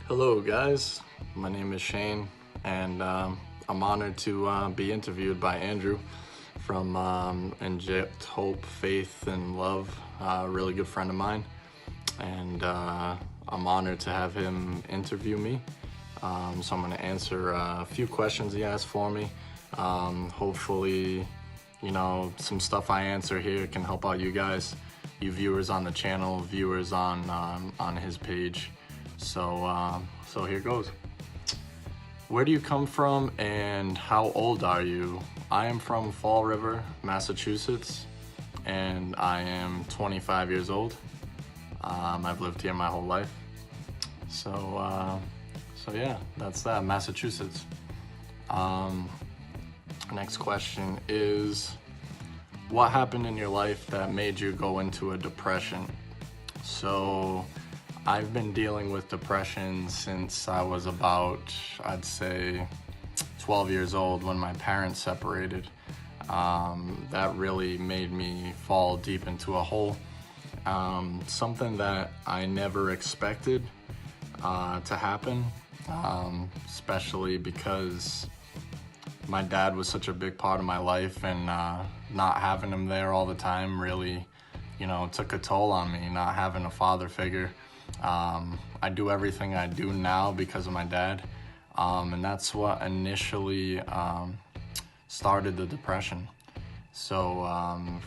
Hello guys, my name is Shane and I'm honored to be interviewed by Andrew from Inject Hope, Faith and Love, a really good friend of mine, and I'm honored to have him interview me. So I'm going to answer a few questions he asked for me. Hopefully, some stuff I answer here can help out you guys, you viewers on the channel, viewers on his page. So here goes. Where do you come from and how old are you? I am from Fall River, Massachusetts, and I am 25 years old. I've lived here my whole life. So yeah, that's that, Massachusetts. Next question is, what happened in your life that made you go into a depression? So I've been dealing with depression since I was about, I'd say, 12 years old when my parents separated. That really made me fall deep into a hole. Something that I never expected to happen, especially because my dad was such a big part of my life, and not having him there all the time really, took a toll on me, not having a father figure. I do everything I do now because of my dad, and that's what initially started the depression. So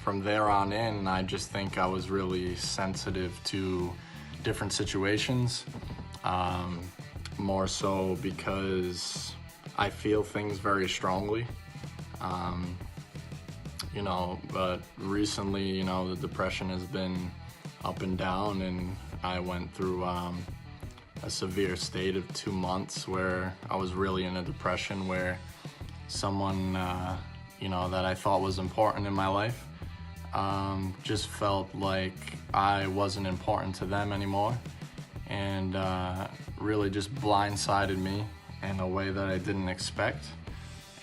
from there on in, I just think I was really sensitive to different situations, more so because I feel things very strongly. But recently, the depression has been up and down, and I went through a severe state of 2 months where I was really in a depression, where someone, that I thought was important in my life, just felt like I wasn't important to them anymore, and really just blindsided me in a way that I didn't expect.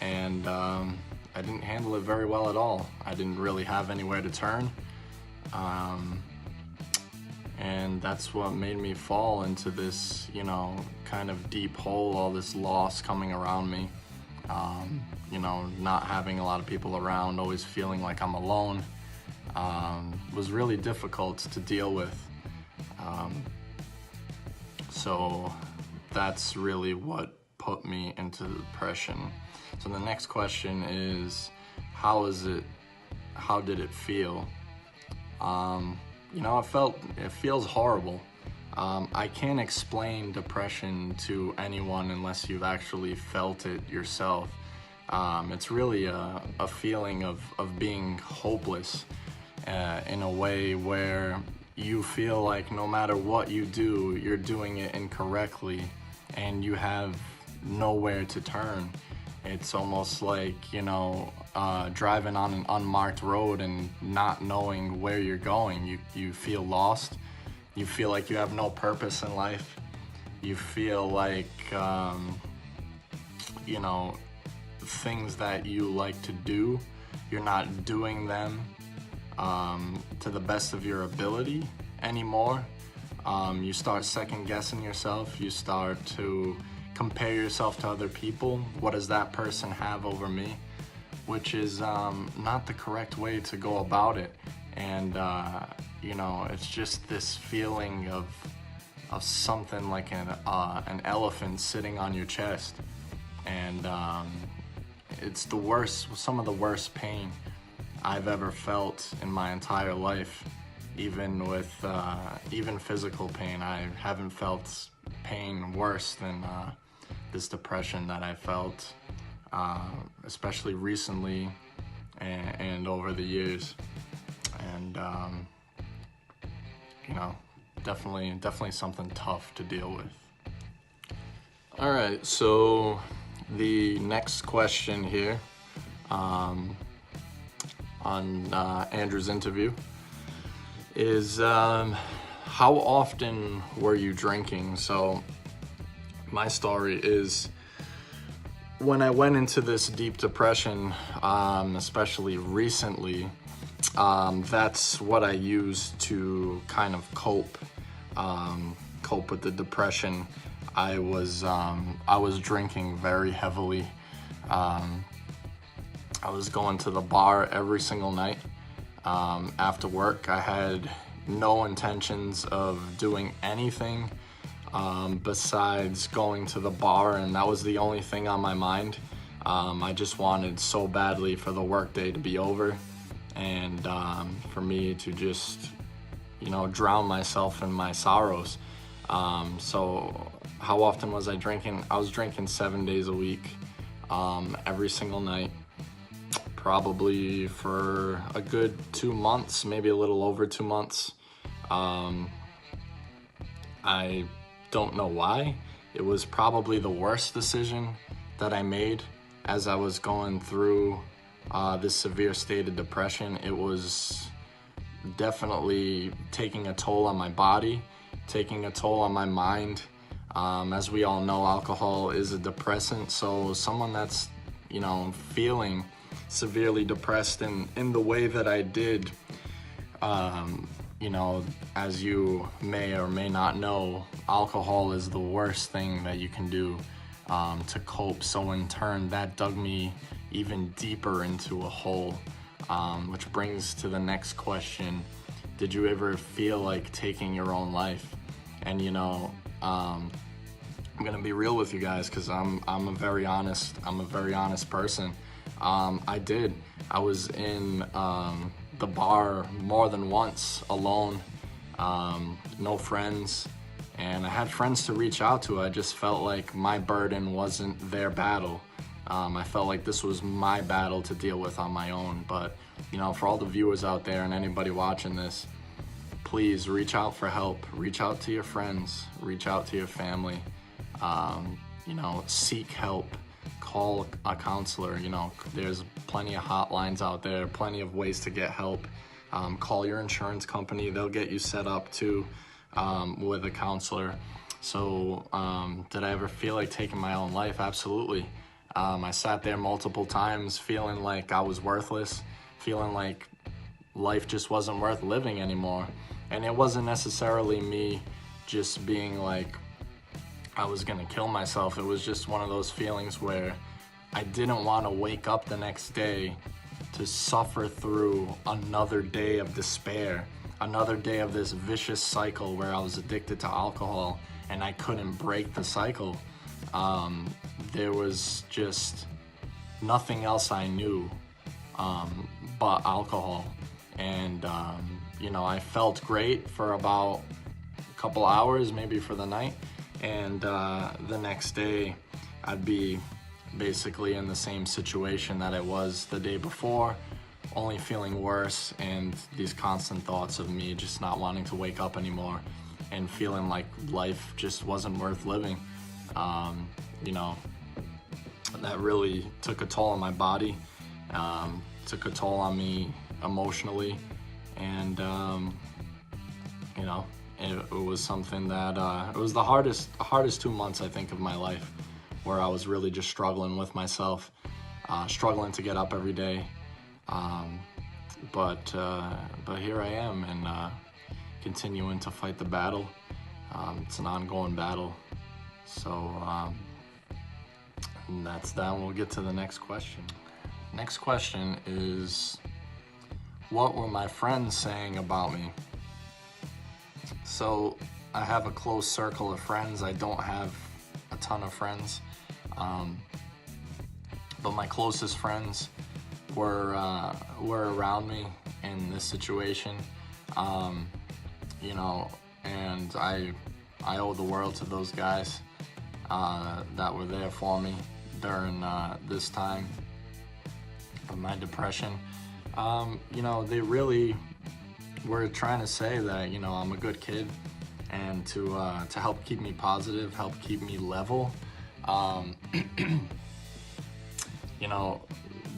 And I didn't handle it very well at all. I didn't really have anywhere to turn. And that's what made me fall into this, kind of deep hole, all this loss coming around me. Not having a lot of people around, always feeling like I'm alone, was really difficult to deal with. So that's really what put me into depression. So the next question is, how did it feel? It feels horrible. I can't explain depression to anyone unless you've actually felt it yourself. It's really a feeling of being hopeless, in a way where you feel like no matter what you do, you're doing it incorrectly and you have nowhere to turn. It's almost like, driving on an unmarked road and not knowing where you're going. You feel lost. You feel like you have no purpose in life. You feel like, things that you like to do, you're not doing them to the best of your ability anymore. You start second guessing yourself. You start to compare yourself to other people. What does that person have over me? Which is not the correct way to go about it. And it's just this feeling of something like an elephant sitting on your chest, and it's some of the worst pain I've ever felt in my entire life. Even with even physical pain, I haven't felt pain worse than this depression that I felt, especially recently and over the years. And definitely something tough to deal with. All right, so the next question here on Andrew's interview is, how often were you drinking? So my story is, when I went into this deep depression, especially recently, that's what I used to kind of cope with the depression. I was drinking very heavily. I was going to the bar every single night. After work, I had no intentions of doing anything besides going to the bar, and that was the only thing on my mind. I just wanted so badly for the workday to be over, and for me to just, drown myself in my sorrows. So how often was I drinking? I was drinking 7 days a week, every single night, probably for a good 2 months, maybe a little over 2 months. I don't know why. It was probably the worst decision that I made as I was going through this severe state of depression. It was definitely taking a toll on my body, taking a toll on my mind. As we all know, alcohol is a depressant, so someone that's, feeling severely depressed in the way that I did, as you may or may not know, alcohol is the worst thing that you can do to cope. So in turn, that dug me even deeper into a hole, which brings to the next question. Did you ever feel like taking your own life? And I'm gonna be real with you guys, because I'm a very honest person. I did. I was in the bar more than once, alone, no friends, and I had friends to reach out to. I just felt like my burden wasn't their battle. I felt like this was my battle to deal with on my own. But, for all the viewers out there and anybody watching this, please reach out for help. Reach out to your friends. Reach out to your family. Seek help. Call a counselor. There's plenty of hotlines out there, plenty of ways to get help. Call your insurance company. They'll get you set up too with a counselor. So did I ever feel like taking my own life? Absolutely. I sat there multiple times feeling like I was worthless, feeling like life just wasn't worth living anymore. And it wasn't necessarily me just being like I was gonna kill myself. It was just one of those feelings where I didn't want to wake up the next day to suffer through another day of despair, another day of this vicious cycle where I was addicted to alcohol and I couldn't break the cycle. There was just nothing else I knew but alcohol. And, I felt great for about a couple hours, maybe for the night. And the next day, I'd be basically in the same situation that I was the day before, only feeling worse, and these constant thoughts of me just not wanting to wake up anymore and feeling like life just wasn't worth living. That really took a toll on my body, took a toll on me emotionally, and it was something that it was the hardest 2 months, I think, of my life, where I was really just struggling with myself, struggling to get up every day. But here I am, and continuing to fight the battle. It's an ongoing battle. So and that's that. We'll get to the next question. Next question is, what were my friends saying about me? So I have a close circle of friends. I don't have a ton of friends, but my closest friends were around me in this situation, and I owe the world to those guys that were there for me during this time of my depression. They really were trying to say that, I'm a good kid, and to help keep me positive, help keep me level.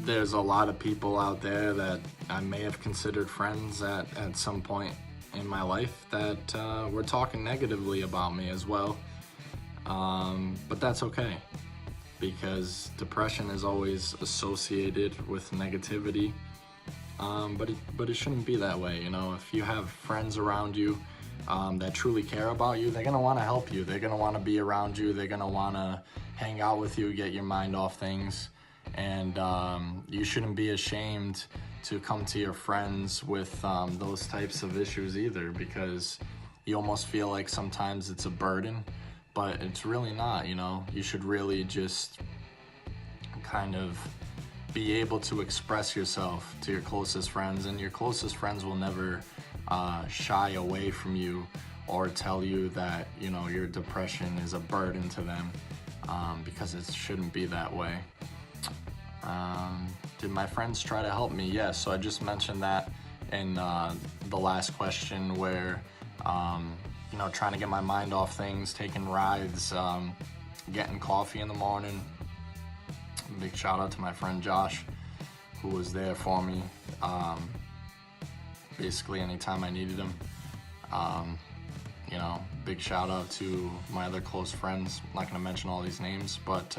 There's a lot of people out there that I may have considered friends at some point in my life that were talking negatively about me as well. But that's okay, because depression is always associated with negativity. But it shouldn't be that way. If you have friends around you that truly care about you, they're gonna wanna help you. They're gonna wanna be around you. They're gonna wanna hang out with you, get your mind off things. And you shouldn't be ashamed to come to your friends with those types of issues either, because you almost feel like sometimes it's a burden, but it's really not, you know. You should really just kind of be able to express yourself to your closest friends, and your closest friends will never shy away from you or tell you that, you know, your depression is a burden to them, because it shouldn't be that way. Did my friends try to help me? Yes, so I just mentioned that in the last question, where you know, trying to get my mind off things, taking rides, getting coffee in the morning. Big shout out to my friend Josh, who was there for me basically anytime I needed him. You know, big shout out to my other close friends. I'm not gonna mention all these names, but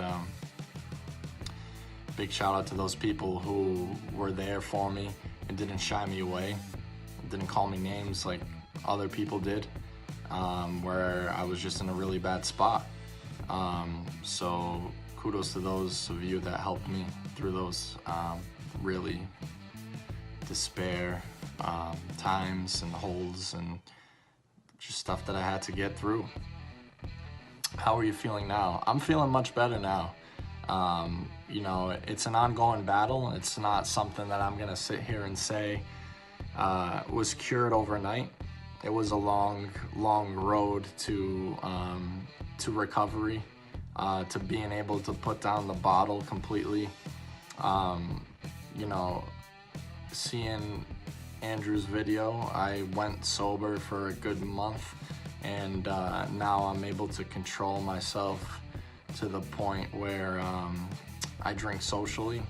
big shout out to those people who were there for me and didn't shy me away, didn't call me names like other people did, where I was just in a really bad spot. So kudos to those of you that helped me through those really despair times and holes and just stuff that I had to get through. How are you feeling now? I'm feeling much better now. You know, it's an ongoing battle. It's not something that I'm gonna sit here and say was cured overnight. It was a long road to recovery, to being able to put down the bottle completely. You know, seeing Andrew's video, I went sober for a good month, and now I'm able to control myself to the point where I drink socially,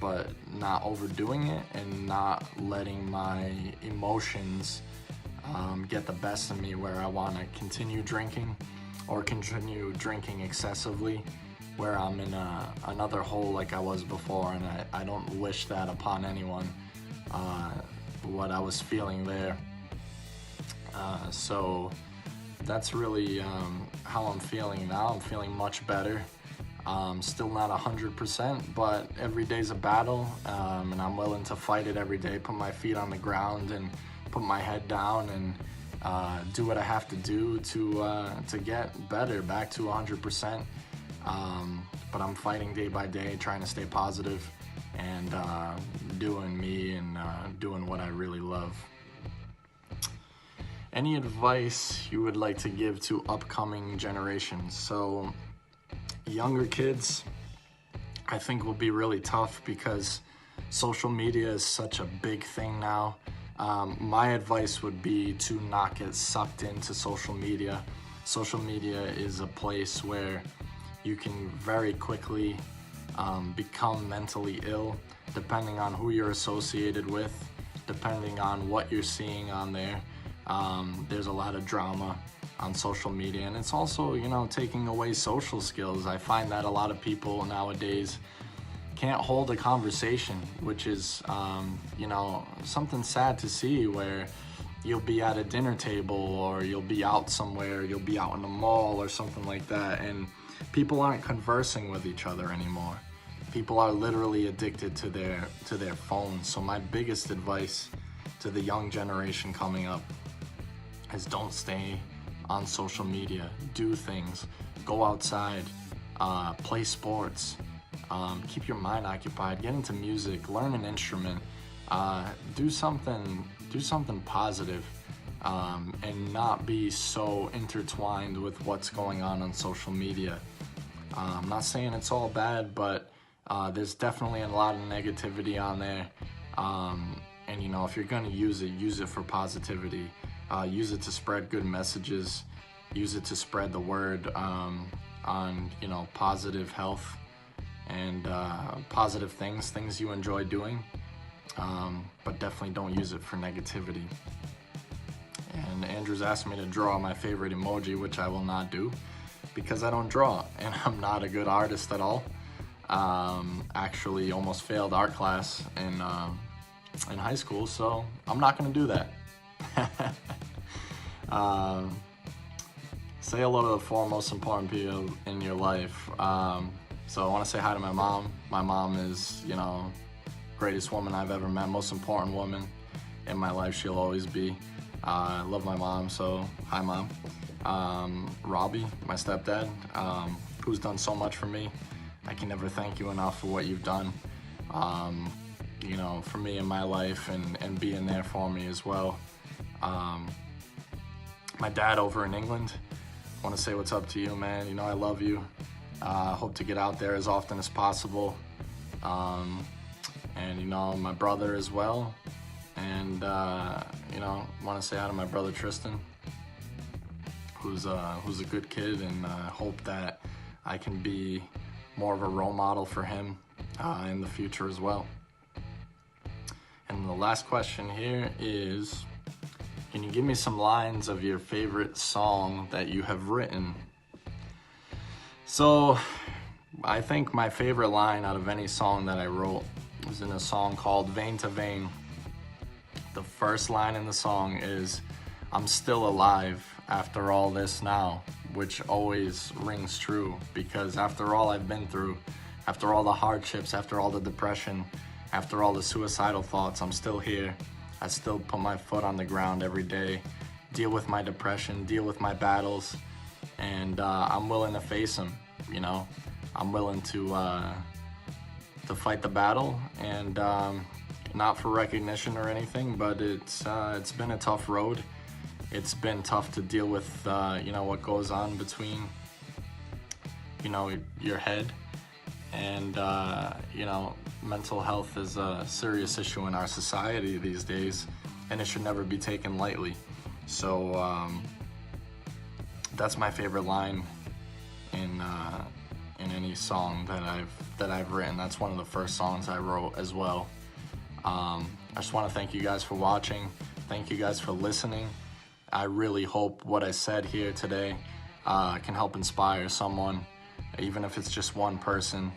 but not overdoing it and not letting my emotions get the best of me, where I want to continue drinking or continue drinking excessively, where I'm in another hole like I was before, and I don't wish that upon anyone, what I was feeling there. So that's really how I'm feeling now. I'm feeling much better. Still not 100%, but every day's a battle, and I'm willing to fight it every day, put my feet on the ground and put my head down and do what I have to do to get better, back to 100%. But I'm fighting day by day, trying to stay positive and doing me and doing what I really love. Any advice you would like to give to upcoming generations? So younger kids, I think, will be really tough because social media is such a big thing now. My advice would be to not get sucked into social media. Social media is a place where you can very quickly become mentally ill, depending on who you're associated with, depending on what you're seeing on there. There's a lot of drama on social media, and it's also, you know, taking away social skills. I find that a lot of people nowadays can't hold a conversation, which is, you know, something sad to see, where you'll be at a dinner table or you'll be out somewhere, you'll be out in the mall or something like that, and people aren't conversing with each other anymore. People are literally addicted to their phones. So my biggest advice to the young generation coming up is don't stay on social media. Do things, go outside, play sports, keep your mind occupied, get into music, learn an instrument, do something positive, and not be so intertwined with what's going on social media. I'm not saying it's all bad, but there's definitely a lot of negativity on there. And you know, if you're gonna use it for positivity. Use it to spread good messages. Use it to spread the word on, you know, positive health and positive things you enjoy doing. But definitely don't use it for negativity. And Andrew's asked me to draw my favorite emoji, which I will not do because I don't draw and I'm not a good artist at all. Actually almost failed art class in high school, so I'm not gonna do that. Say hello to the four most important people in your life. So I want to say hi to my mom. My mom is, greatest woman I've ever met, most important woman in my life. She'll always be. I love my mom, so hi, Mom. Robbie, my stepdad, who's done so much for me. I can never thank you enough for what you've done, for me in my life and being there for me as well. My dad over in England, I want to say what's up to you, man. I love you. Hope to get out there as often as possible. And my brother as well. And want to say hi to my brother Tristan, who's a good kid, and hope that I can be more of a role model for him in the future as well. And the last question here is, can you give me some lines of your favorite song that you have written? So I think my favorite line out of any song that I wrote was in a song called Vein to Vein. The first line in the song is, "I'm still alive after all this now," which always rings true, because after all I've been through, after all the hardships, after all the depression, after all the suicidal thoughts, I'm still here. I still put my foot on the ground every day, deal with my depression, deal with my battles, and I'm willing to face them. I'm willing to fight the battle, and not for recognition or anything, but it's been a tough road. It's been tough to deal with what goes on between your head and mental health is a serious issue in our society these days, and it should never be taken lightly. So that's my favorite line in any song that I've written. That's one of the first songs I wrote as well. I just want to thank you guys for watching. Thank you guys for listening. I really hope what I said here today can help inspire someone, even if it's just one person.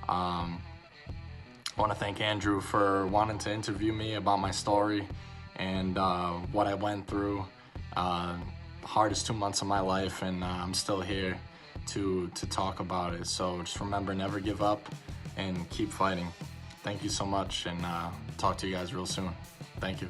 I want to thank Andrew for wanting to interview me about my story and what I went through. Hardest 2 months of my life, and I'm still here to talk about it. So just remember, never give up and keep fighting. Thank you so much, and talk to you guys real soon. Thank you.